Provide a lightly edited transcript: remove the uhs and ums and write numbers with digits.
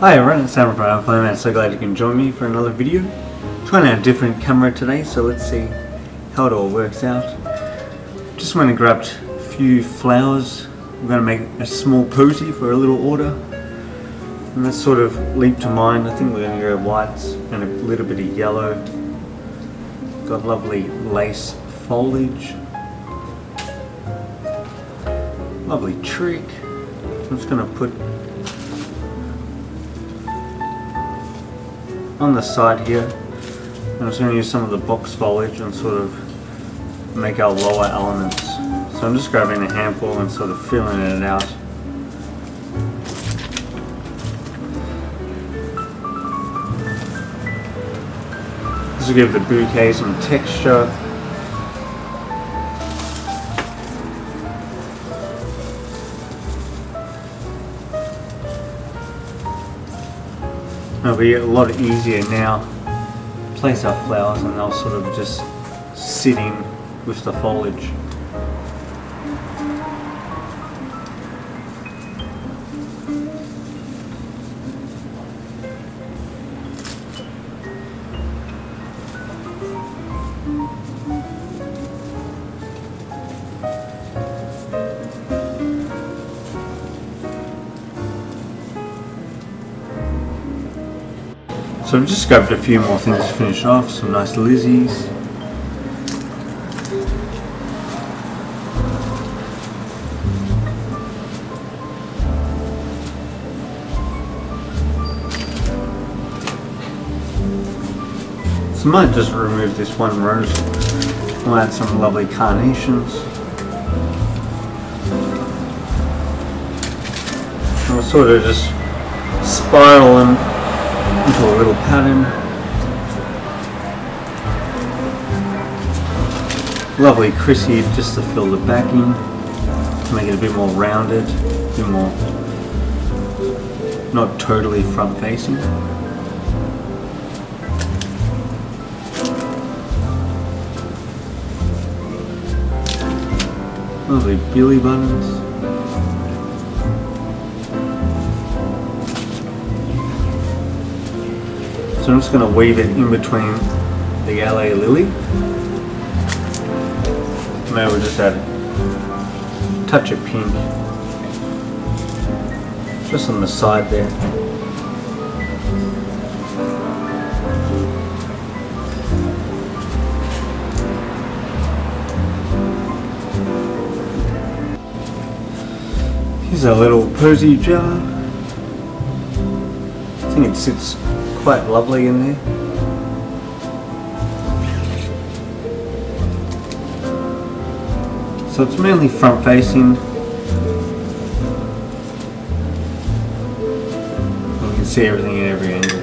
Hi everyone, it's Adam from I'm so glad you can join me for another video. Trying out a different camera today, so let's see how it all works out. Just went and grabbed a few flowers. I'm going to make a small posy for a little order. And that sort of leaped to mind. I think we're going to go whites and a little bit of yellow. Got lovely lace foliage. Lovely trick. I'm just going to put on the side here. I'm just going to use some of the box foliage and sort of make our lower elements. So I'm just grabbing a handful and sort of filling it out. This will give the bouquet some texture. It'll be a lot easier now. Place our flowers and they'll sort of just sit in with the foliage. So I've just grabbed a few more things to finish off, some nice lizzies. So I might just remove this one rose. I'll add some lovely carnations. And we'll sort of just spiral them into a little pattern. Lovely creasy just to fill the backing, to make it a bit more rounded, a bit more not totally front facing. Lovely belly buttons. So I'm just going to weave it in between the LA lily. Maybe we'll just add a touch of pink just on the side there. Here's our little posy jar. I think it sits quite lovely in there. So it's mainly front facing. You can see everything in every angle.